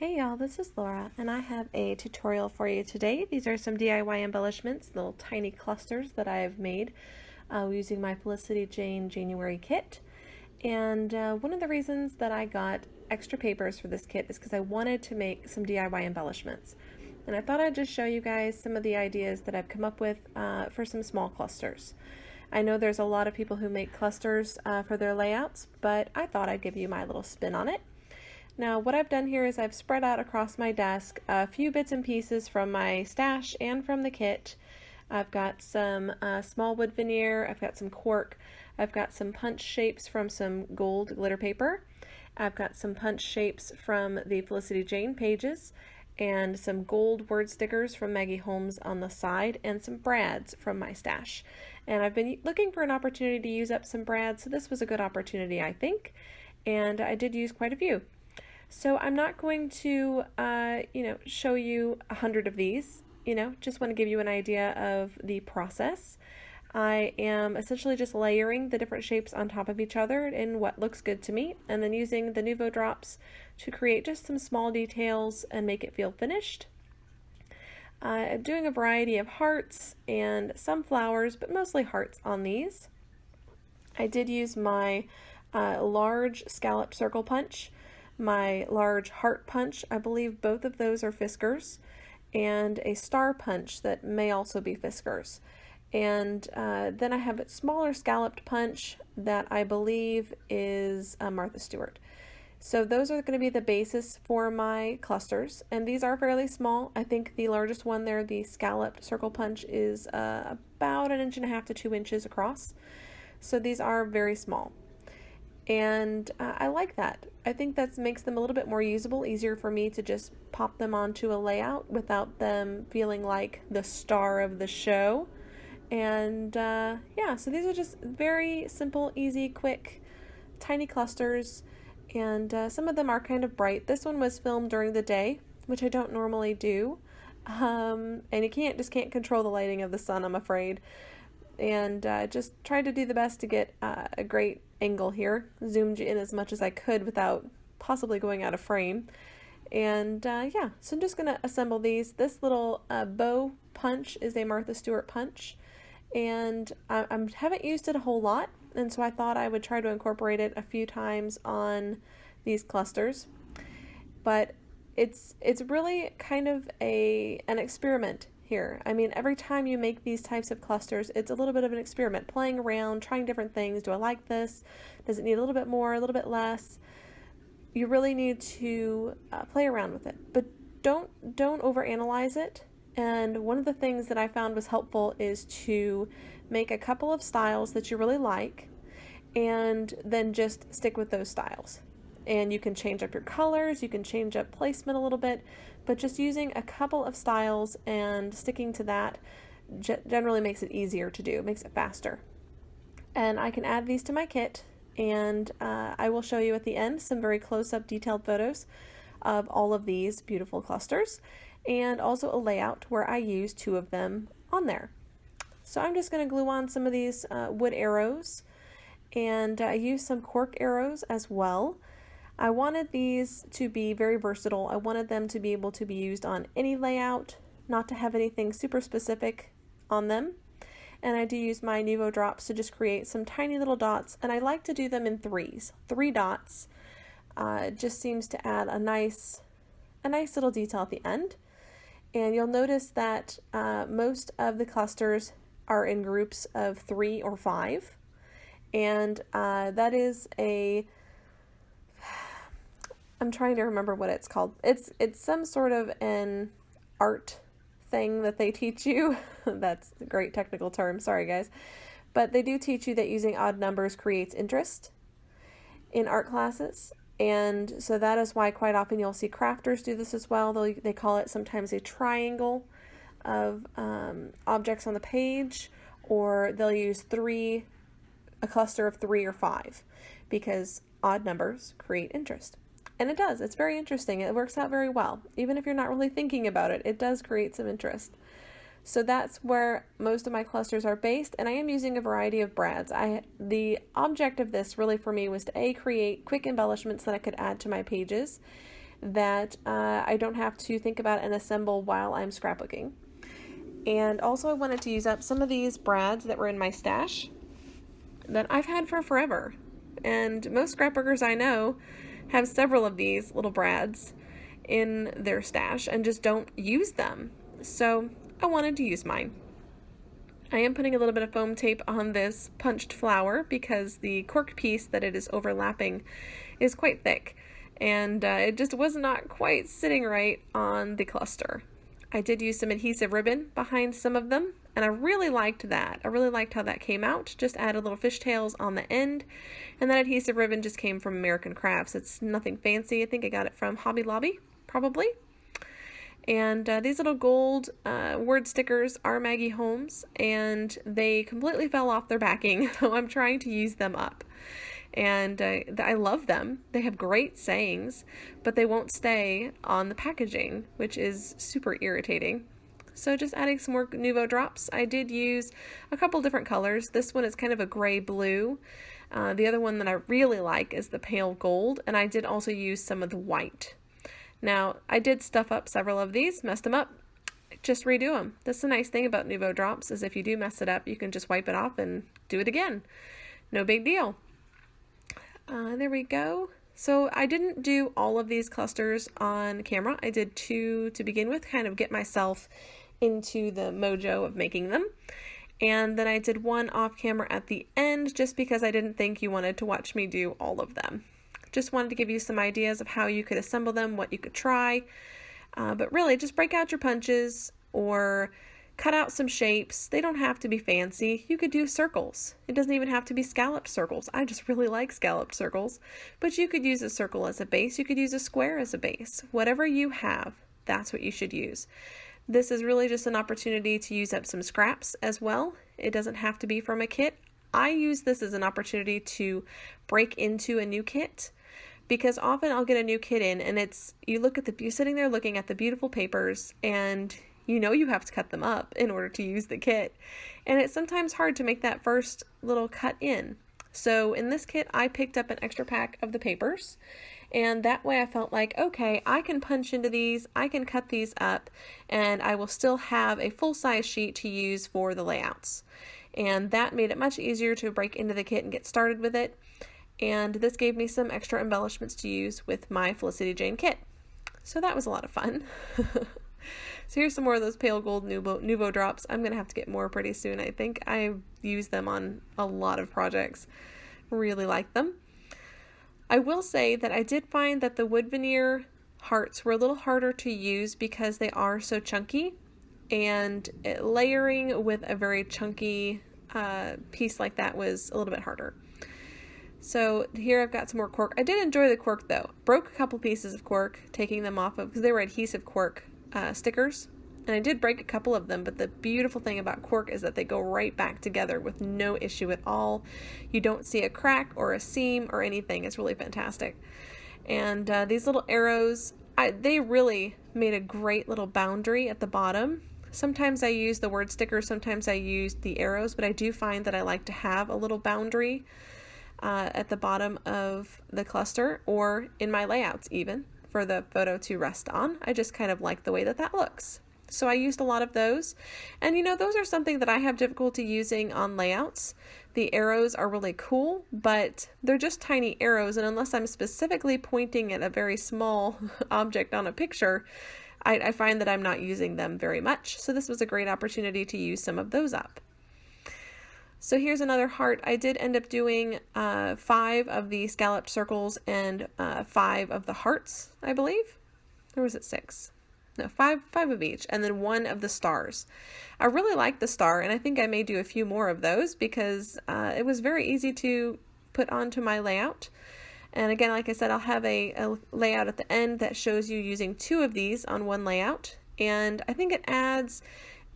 Hey y'all, this is Laura, and I have a tutorial for you today. These are some DIY embellishments, little tiny clusters that I have made using my Felicity Jane January kit. And one of the reasons that I got extra papers for this kit is because I wanted to make some DIY embellishments. And I thought I'd just show you guys some of the ideas that I've come up with for some small clusters. I know there's a lot of people who make clusters for their layouts, but I thought I'd give you my little spin on it. Now what I've done here is I've spread out across my desk a few bits and pieces from my stash and from the kit. I've got some small wood veneer, I've got some cork, I've got some punch shapes from some gold glitter paper, I've got some punch shapes from the Felicity Jane pages, and some gold word stickers from Maggie Holmes on the side, and some brads from my stash. And I've been looking for an opportunity to use up some brads, so this was a good opportunity, I think, and I did use quite a few. So I'm not going to, show you 100 of these, just want to give you an idea of the process. I am essentially just layering the different shapes on top of each other in what looks good to me, and then using the Nuvo drops to create just some small details and make it feel finished. I'm doing a variety of hearts and some flowers, but mostly hearts on these. I did use my large scalloped circle punch, my large heart punch, I believe both of those are Fiskars, and a star punch that may also be Fiskars. And then I have a smaller scalloped punch that I believe is Martha Stewart. So those are going to be the basis for my clusters, and these are fairly small. I think the largest one there, the scalloped circle punch, is about 1.5 to 2 inches across. So these are very small. And I like that. I think that makes them a little bit more usable, easier for me to just pop them onto a layout without them feeling like the star of the show. And yeah, so these are just very simple, easy, quick, tiny clusters, and some of them are kind of bright. This one was filmed during the day, which I don't normally do, and you just can't control the lighting of the sun, I'm afraid. And just tried to do the best to get a great angle here. Zoomed in as much as I could without possibly going out of frame. And yeah, so I'm just going to assemble these. This little bow punch is a Martha Stewart punch, and I haven't used it a whole lot, and so I thought I would try to incorporate it a few times on these clusters. But it's really kind of an experiment here. I mean, every time you make these types of clusters, it's a little bit of an experiment, playing around, trying different things. Do I like this? Does it need a little bit more, a little bit less? You really need to play around with it, but don't overanalyze it. And one of the things that I found was helpful is to make a couple of styles that you really like, and then just stick with those styles. And you can change up your colors, you can change up placement a little bit, but just using a couple of styles and sticking to that generally makes it easier to do, makes it faster. And I can add these to my kit, and I will show you at the end some very close-up detailed photos of all of these beautiful clusters, and also a layout where I use 2 of them on there. So I'm just going to glue on some of these wood arrows, and I use some cork arrows as well. I wanted these to be very versatile. I wanted them to be able to be used on any layout, not to have anything super specific on them. And I do use my Nuvo drops to just create some tiny little dots, and I like to do them in 3s. 3 dots just seems to add a nice little detail at the end. And you'll notice that most of the clusters are in groups of 3 or 5, and that is I'm trying to remember what it's called. It's some sort of an art thing that they teach you. That's a great technical term, sorry guys. But they do teach you that using odd numbers creates interest in art classes. And so that is why quite often you'll see crafters do this as well. They call it sometimes a triangle of objects on the page, or they'll use a cluster of 3 or 5, because odd numbers create interest. And it does. It's very interesting. It works out very well. Even if you're not really thinking about it, it does create some interest. So that's where most of my clusters are based, and I am using a variety of brads. The object of this really for me was to create quick embellishments that I could add to my pages, that I don't have to think about and assemble while I'm scrapbooking. And also I wanted to use up some of these brads that were in my stash that I've had for forever. And most scrapbookers I know have several of these little brads in their stash and just don't use them. So I wanted to use mine. I am putting a little bit of foam tape on this punched flower because the cork piece that it is overlapping is quite thick, and it just was not quite sitting right on the cluster. I did use some adhesive ribbon behind some of them, and I really liked that. I really liked how that came out. Just added little fishtails on the end, and that adhesive ribbon just came from American Crafts. It's nothing fancy. I think I got it from Hobby Lobby, probably. And these little gold word stickers are Maggie Holmes, and they completely fell off their backing, so I'm trying to use them up. And I love them. They have great sayings, but they won't stay on the packaging, which is super irritating. So just adding some more Nuvo drops. I did use a couple different colors. This one is kind of a gray blue. The other one that I really like is the pale gold, and I did also use some of the white. Now, I did stuff up several of these, messed them up, just redo them. That's the nice thing about Nuvo drops, is if you do mess it up, you can just wipe it off and do it again. No big deal. There we go. So I didn't do all of these clusters on camera. I did 2 to begin with, kind of get myself into the mojo of making them. And then I did 1 off camera at the end, just because I didn't think you wanted to watch me do all of them. Just wanted to give you some ideas of how you could assemble them, what you could try. But really, just break out your punches or cut out some shapes. They don't have to be fancy. You could do circles. It doesn't even have to be scalloped circles. I just really like scalloped circles. But you could use a circle as a base. You could use a square as a base. Whatever you have, that's what you should use. This is really just an opportunity to use up some scraps as well. It doesn't have to be from a kit. I use this as an opportunity to break into a new kit, because often I'll get a new kit in and you're sitting there looking at the beautiful papers, and you know you have to cut them up in order to use the kit. And it's sometimes hard to make that first little cut in. So in this kit, I picked up an extra pack of the papers, and that way I felt like, okay, I can punch into these, I can cut these up, and I will still have a full-size sheet to use for the layouts. And that made it much easier to break into the kit and get started with it. And this gave me some extra embellishments to use with my Felicity Jane kit. So that was a lot of fun. So here's some more of those pale gold Nuvo drops. I'm going to have to get more pretty soon, I think. I use them on a lot of projects. Really like them. I will say that I did find that the wood veneer hearts were a little harder to use because they are so chunky, and layering with a very chunky piece like that was a little bit harder. So here I've got some more cork. I did enjoy the cork though. Broke a couple pieces of cork, taking them off of, because they were adhesive cork stickers. And I did break a couple of them, but the beautiful thing about cork is that they go right back together with no issue at all. You don't see a crack or a seam or anything. It's really fantastic. And these little arrows, they really made a great little boundary at the bottom. Sometimes I use the word stickers, sometimes I use the arrows, but I do find that I like to have a little boundary at the bottom of the cluster, or in my layouts even, for the photo to rest on. I just kind of like the way that that looks. So I used a lot of those. And you know, those are something that I have difficulty using on layouts. The arrows are really cool, but they're just tiny arrows, and unless I'm specifically pointing at a very small object on a picture, I find that I'm not using them very much. So this was a great opportunity to use some of those up. So here's another heart. I did end up doing 5 of the scalloped circles and 5 of the hearts, I believe. Or was it 6? No, 5 of each, and then 1 of the stars. I really like the star, and I think I may do a few more of those because it was very easy to put onto my layout. And again, like I said, I'll have a layout at the end that shows you using 2 of these on one layout, and I think it adds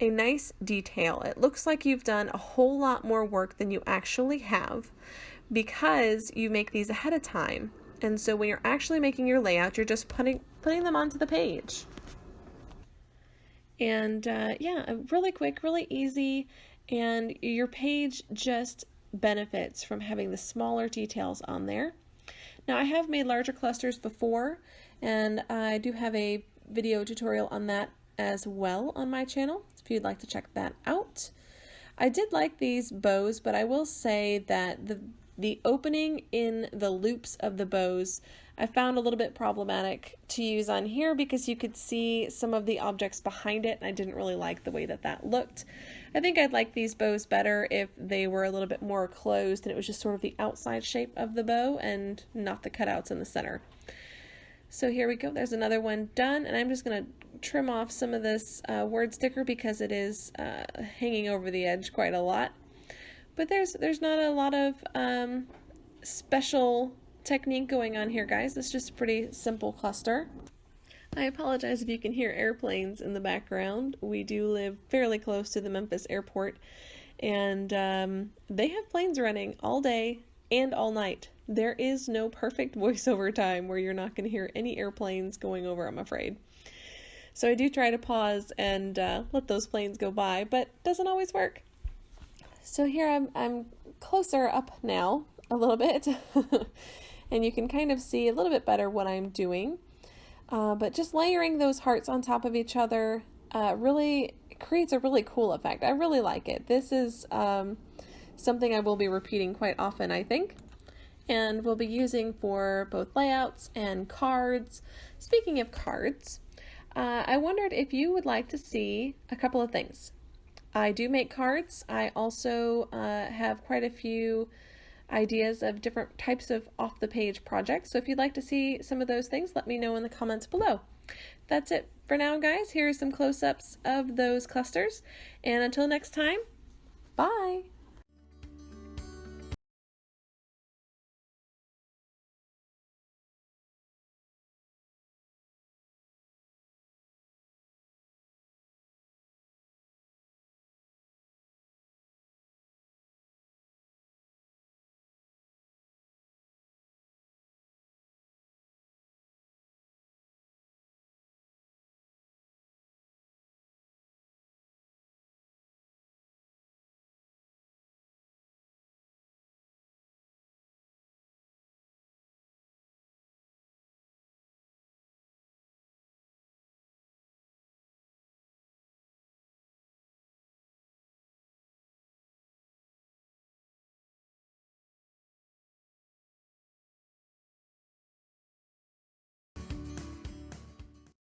a nice detail. It looks like you've done a whole lot more work than you actually have because you make these ahead of time. And so when you're actually making your layout, you're just putting them onto the page. And yeah, really quick, really easy, and your page just benefits from having the smaller details on there. Now, I have made larger clusters before, And I do have a video tutorial on that as well on my channel, if you'd like to check that out. I did like these bows, but I will say that the opening in the loops of the bows I found a little bit problematic to use on here because you could see some of the objects behind it, and I didn't really like the way that that looked. I think I'd like these bows better if they were a little bit more closed and it was just sort of the outside shape of the bow and not the cutouts in the center. So here we go, there's another one done, and I'm just going to trim off some of this word sticker because it is hanging over the edge quite a lot. But there's not a lot of special technique going on here, guys. It's just a pretty simple cluster. I apologize if you can hear airplanes in the background. We do live fairly close to the Memphis airport, and they have planes running all day and all night. There is no perfect voiceover time where you're not going to hear any airplanes going over, I'm afraid. So I do try to pause and let those planes go by, but it doesn't always work. So here I'm closer up now a little bit, and you can kind of see a little bit better what I'm doing. But just layering those hearts on top of each other really creates a really cool effect. I really like it. This is something I will be repeating quite often, I think, and we'll be using for both layouts and cards. Speaking of cards, I wondered if you would like to see a couple of things. I do make cards. I also have quite a few ideas of different types of off-the-page projects. So if you'd like to see some of those things, let me know in the comments below. That's it for now, guys. Here are some close-ups of those clusters. And until next time, bye!